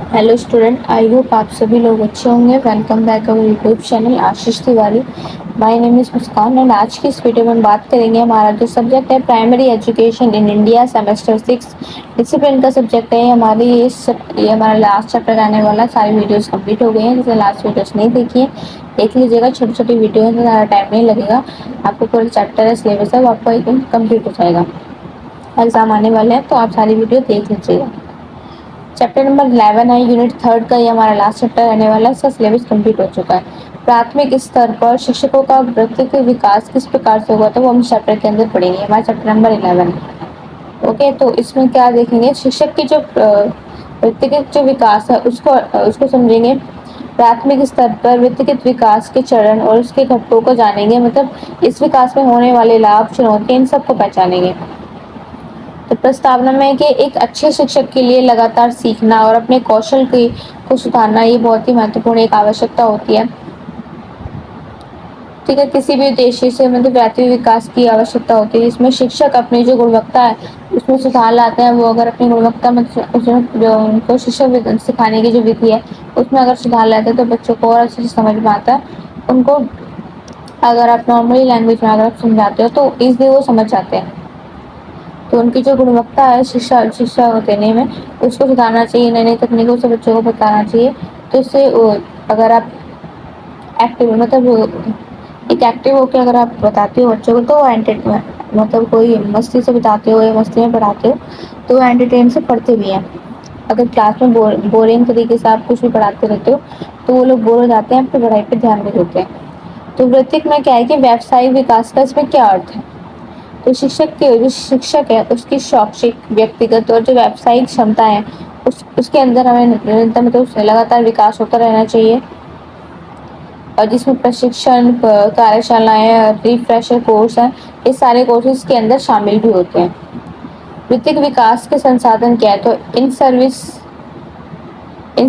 Hello student, I hope आप सभी लोग अच्छे होंगे। Welcome back our YouTube channel Ashish Tiwari. My name is Muskan and आज की इस वीडियो में हम बात करेंगे। हमारा जो सब्जेक्ट है primary education in India semester 6 discipline का सब्जेक्ट है। ये हमारा लास्ट चैप्टर आने वाला। सारी वीडियोस कंप्लीट हो गई हैं, जिसे लास्ट वीडियोस नहीं देखी है देख लीजिएगा। छोटी छोटी वीडियो है, ज़्यादा टाइम नहीं लगेगा। आपको पूरा चैप्टर है, सिलेबस है, वो आपको एकदम कम्प्लीट हो जाएगा। एग्जाम आने वाले हैं तो आप सारी वीडियो देख लीजिएगा। चैप्टर नंबर 11 है, यूनिट 3 का। ये हमारा लास्ट चैप्टर रहने वाला है। इसका सिलेबस कंप्लीट हो चुका है। प्राथमिक स्तर पर शिक्षकों का व्यक्तित्व विकास किस प्रकार से होगा, तो वो हम चैप्टर के अंदर पढ़ेंगे। हमारा चैप्टर नंबर 11। ओके, तो इसमें क्या देखेंगे, शिक्षक की जो व्यक्तिगत जो विकास है उसको समझेंगे। प्राथमिक स्तर पर व्यक्तिगत विकास के चरण और उसके घटकों को जानेंगे, मतलब इस विकास में होने वाले लाभ, चुनौतियां, इन सबको पहचानेंगे। तो प्रस्तावना में कि एक अच्छे शिक्षक के लिए लगातार सीखना और अपने कौशल को सुधारना, ये बहुत ही महत्वपूर्ण एक आवश्यकता होती है। ठीक है, किसी भी उद्देश्य से मतलब व्यापक विकास की आवश्यकता होती है, जिसमें शिक्षक अपनी जो गुणवत्ता है उसमें सुधार लाते हैं। वो अगर अपनी गुणवत्ता में जो उनको शिक्षा सिखाने की जो विधि है उसमें अगर सुधार लाते हैं तो बच्चों को और अच्छे से समझ में आता है। उनको अगर आप नॉर्मली लैंग्वेज में अगर आप समझाते हो तो ईजिली वो समझ जाते हैं। तो उनकी जो गुणवत्ता है शिक्षा शिक्षा देने में, उसको सुधारना चाहिए। नई नई तकनीकों से बच्चों को बताना चाहिए। तो इससे अगर आप एक्टिव मतलब एक एक्टिव होकर अगर आप बताते हो बच्चों को तो वो मतलब कोई मस्ती से बताते हो या मस्ती में पढ़ाते हो तो वो एंटरटेन से पढ़ते भी हैं। अगर क्लास में बोरिंग तरीके से आप कुछ भी पढ़ाते रहते हो तो वो लोग बोर हो जाते हैं, आपकी पढ़ाई पे ध्यान नहीं देते हैं। तो वृत्तिक में क्या है कि व्यावसायिक विकास का इसमें क्या अर्थ है। तो जो शिक्षक है उसकी शैक्षिक, व्यक्तिगत और जो व्यावसायिक क्षमता है उसके अंदर हमें निरंतर मतलब उसमें लगातार विकास होता रहना चाहिए। और जिसमें प्रशिक्षण, कार्यशालाएं, रिफ्रेशर कोर्स हैं, ये सारे कोर्सेज के अंदर शामिल भी होते हैं। वित्तीय विकास के संसाधन क्या है, तो इन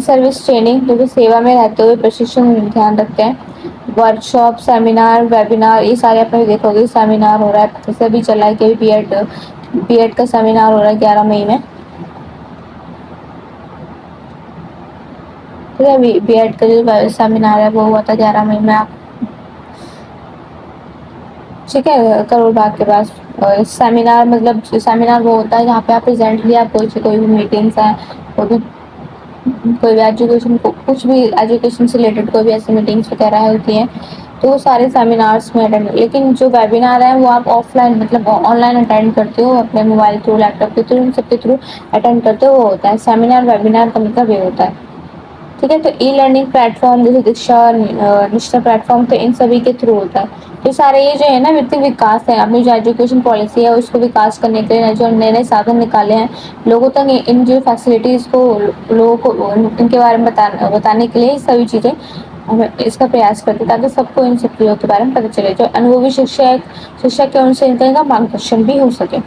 सर्विस ट्रेनिंग जो कि सेवा में रहते हुए प्रशिक्षण ध्यान रखते हैं। वर्कशॉप, सेमिनार, वेबिनार, ये सारे आपने देखोगे सेमिनार हो रहा है, जैसे अभी चला है कि बीएड का सेमिनार हो रहा है 11 मई में। ठीक है, बीएड का जो सेमिनार है वो हुआ था 11 मई में। आप ठीक है, करोल बाग के पास सेमिनार, मतलब सेमिनार वो होता है जहाँ पे आप प्रेजेंटली आप कोई भी मीटिंग्स हैं, कोई भी एजुकेशन कुछ भी एजुकेशन से रिलेटेड कोई भी ऐसी मीटिंग्स वगैरह होती हैं तो वो सारे सेमिनार्स में अटेंड। लेकिन जो वेबिनार है वो आप ऑफलाइन मतलब ऑनलाइन अटेंड करते हो, अपने मोबाइल थ्रू, लैपटॉप के थ्रू, इन सब के थ्रू अटेंड करते हो। वो होता है सेमिनार। वेबिनार का मतलब ये होता है। ठीक है, तो ई लर्निंग प्लेटफॉर्म जैसे दीक्षा, निष्ठा प्लेटफॉर्म, तो इन सभी के थ्रू होता है। तो सारे ये जो है ना वित्तीय विकास है, अपनी जो एजुकेशन पॉलिसी है उसको विकास करने के लिए जो नए नए साधन निकाले हैं, लोगों तक इन जो फैसिलिटीज को, लोगों को इनके बारे में बताने के लिए सभी चीज़ें हमें इसका प्रयास करते हैं, ताकि सबको इन सब चीज़ों के बारे में पता चले। जो अनुभवी शिक्षक है उनसे इनका मार्गदर्शन भी हो सके।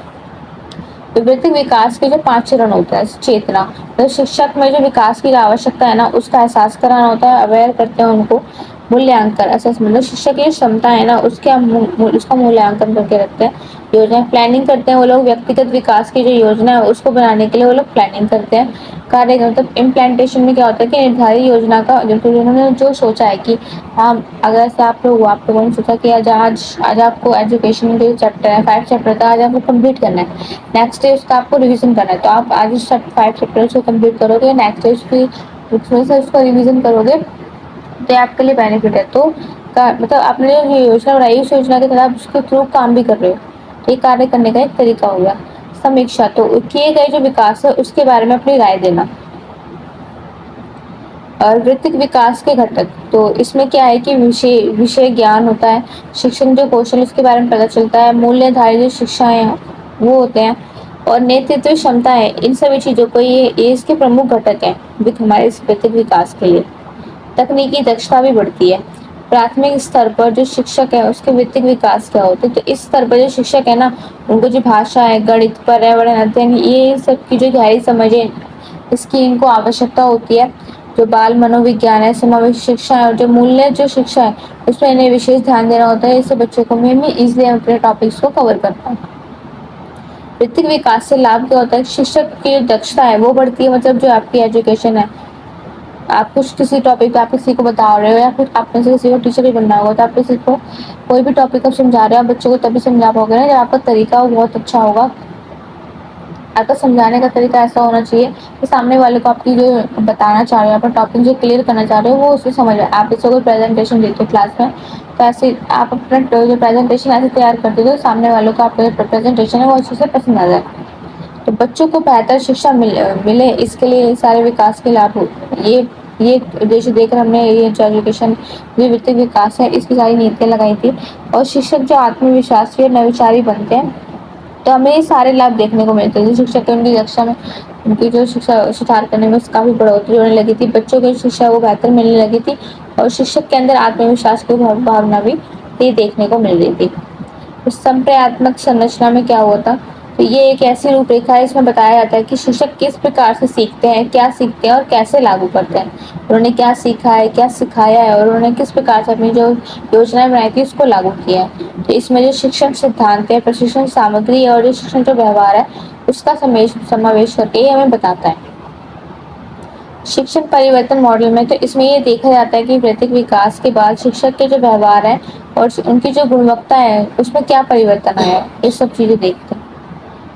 विभिन्न विकास के जो 5 चरण होते हैं। चेतना, तो शिक्षक में जो विकास की आवश्यकता है ना उसका एहसास कराना होता है, अवेयर करते हैं उनको। मूल्यांकन, असेसमेंट, शिक्षक की क्षमता है ना उसका मूल्यांकन करके रखते हैं। योजना प्लानिंग करते हैं वो लोग। व्यक्तिगत विकास की जो योजना है उसको बनाने के लिए वो लोग प्लानिंग करते हैं। कार्य मतलब इम्प्लांटेशन में क्या होता है कि निर्धारित योजना का जो उन्होंने जो सोचा है कि हाँ, अगर से आप लोगों ने सोचा कि आज आपको एजुकेशन के चैप्टर है 5 चैप्टर था, आज आपको कंप्लीट करना है। नेक्स्ट डे उसका आपको रिवीजन करना है, तो आप आज इस 5 चैप्टर्स को कंप्लीट करोगे, नेक्स्ट डे उसकी उसमें से उसका रिवीजन करोगे तो आपके लिए बेनिफिट है। तो मतलब आपने जो योजना बनाई उस योजना के तहत आप उसके थ्रू काम भी कर रहे हो, तो ये कार्य करने का एक तरीका हो गया। समीक्षा, तो किए गए जो विकास है उसके बारे में अपनी राय देना। और वृत्तिक विकास के घटक, तो इसमें क्या है कि विषय ज्ञान होता है, शिक्षण जो कौशल उसके बारे में पता चलता है, मूल्य आधारित जो शिक्षाएं वो होते हैं, और नेतृत्व क्षमता है। इन सभी चीजों को ये इसके प्रमुख घटक है हमारे इस वृत्तिक विकास के लिए। तकनीकी दक्षता भी बढ़ती है। प्राथमिक स्तर पर जो शिक्षक है उसके वित्तीय विकास क्या होते हैं, तो इस स्तर पर जो शिक्षक है ना उनको जो भाषा है, गणित, पर्यावरण अध्ययन, ये सब की जो गहरी समझ है इसकी इनको आवश्यकता होती है। जो बाल मनोविज्ञान है, समावेश शिक्षा है, और जो मूल्य जो शिक्षा है उसमें इन्हें विशेष ध्यान देना होता है। इससे बच्चों को में इजिली अपने टॉपिक्स को कवर कर पाए। वित्तीय विकास से लाभ क्या होता है, शिक्षक की जो दक्षता है वो बढ़ती है, मतलब जो आपकी एजुकेशन है आप कुछ किसी टॉपिक पे आप किसी को बता रहे हो या फिर आप में से किसी को टीचर ही बनना होगा, तो आप किसी को कोई भी टॉपिक आप समझा रहे हो, आप बच्चों को तभी समझा पाओगे ना जब आपका तरीका वो बहुत अच्छा होगा। आपका समझाने का तरीका ऐसा होना चाहिए कि सामने वाले को आपकी जो बताना चाह रहे हो, आपका टॉपिक जो क्लियर करना चाह रहे हो, वो उसे समझ आए। आप जैसे कोई प्रेजेंटेशन देते हो क्लास में, तो ऐसे आप अपना जो प्रेजेंटेशन ऐसे तैयार करते हो, सामने वालों को आपका जो प्रेजेंटेशन है वो अच्छे से पसंद आ जाए। तो बच्चों को बेहतर शिक्षा मिले, इसके लिए सारे विकास के लाभ ये उद्देश्य देकर हमने ये जो एजुकेशन जो व्यक्तिगत विकास है इसकी सारी नीतियाँ लगाई थी। और शिक्षक जो आत्मविश्वासी और नवचारी बनते हैं, तो हमें ये सारे लाभ देखने को मिलते हैं। जो शिक्षक है उनकी कक्षा में उनकी जो शिक्षा सुधार करने में काफ़ी बढ़ोतरी होने लगी थी, बच्चों की शिक्षा वो बेहतर मिलने लगी थी और शिक्षक के अंदर आत्मविश्वास की भावना भी ये देखने को मिल रही थी। संप्रदायात्मक संरचना में क्या हुआ था, तो ये एक ऐसी रूपरेखा है, इसमें बताया जाता है कि शिक्षक किस प्रकार से सीखते हैं, क्या सीखते हैं और कैसे लागू करते हैं। उन्होंने क्या सीखा है, क्या सिखाया है और उन्होंने किस प्रकार से अपनी जो योजनाएं बनाई थी उसको लागू किया है। तो इसमें जो शिक्षण सिद्धांत है, प्रशिक्षण सामग्री और जो शिक्षण जो व्यवहार है उसका समावेश करके ये हमें बताता है। शिक्षण परिवर्तन मॉडल में तो इसमें ये देखा जाता है कि व्यक्तिगत विकास के बाद शिक्षक के जो व्यवहार है और उनकी जो गुणवत्ता है उसमें क्या परिवर्तन आया है, ये सब चीजें देखते हैं।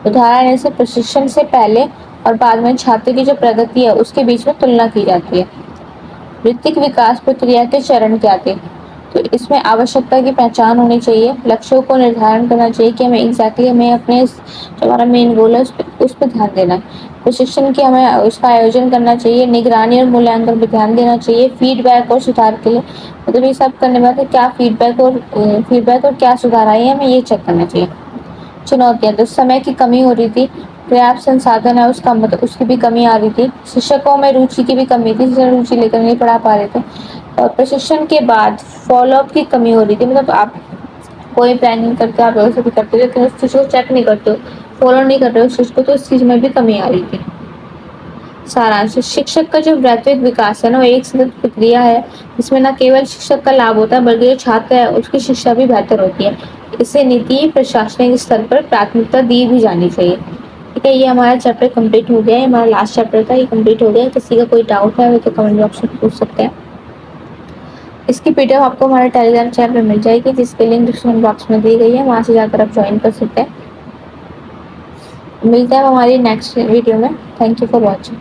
उदाहरण ऐसे प्रशिक्षण से पहले और बाद में छात्र की जो प्रगति है उसके बीच में तुलना की जाती है। व्यक्तिगत विकास प्रक्रिया के चरण क्या थे, तो इसमें आवश्यकता की पहचान होनी चाहिए, लक्ष्यों को निर्धारण करना चाहिए कि हमें एग्जैक्टली हमें अपने जो हमारा मेन गोल है उस पर ध्यान देना है। प्रशिक्षण की हमें उसका आयोजन करना चाहिए, निगरानी और मूल्यांकन पर ध्यान देना चाहिए, फीडबैक और सुधार के लिए मतलब ये सब करने बाद क्या फीडबैक और क्या सुधार आई है हमें ये चेक करना चाहिए। चुनौतियाँ, तो समय की कमी हो रही थी, पर्याप्त संसाधन है उसका मतलब उसकी भी कमी आ रही थी, शिक्षकों में रुचि की भी कमी थी, शिक्षक रुचि लेकर नहीं पढ़ा पा रहे थे और प्रशिक्षण के बाद फॉलोअप की कमी हो रही थी, मतलब आप कोई प्लानिंग करके आप वैसे भी करते हो लेकिन उस चीज़ को चेक नहीं करते हो, फॉलो नहीं कर रहे हो उस चीज़ को, तो इस चीज़ में भी कमी आ रही थी। सारांश, शिक्षक का जो वैयक्तिक विकास है ना वो एक सतत प्रक्रिया है, इसमें न केवल शिक्षक का लाभ होता है बल्कि जो छात्र है उसकी शिक्षा भी बेहतर होती है। इसे नीति प्रशासनिक स्तर पर प्राथमिकता दी भी जानी चाहिए। ठीक है, ये हमारा चैप्टर कंप्लीट हो गया है, हमारा लास्ट चैप्टर था, ये कंप्लीट हो गया है। किसी का कोई डाउट है तो कमेंट बॉक्स में पूछ सकते हैं। इसकी पीडीएफ आपको हमारे टेलीग्राम चैनल पर मिल जाएगी जिसकी लिंक डिस्क्रिप्शन बॉक्स में दी गई है, वहाँ से जाकर आप ज्वाइन कर सकते हैं। मिलते हैं हमारी नेक्स्ट वीडियो में। Thank you for watching.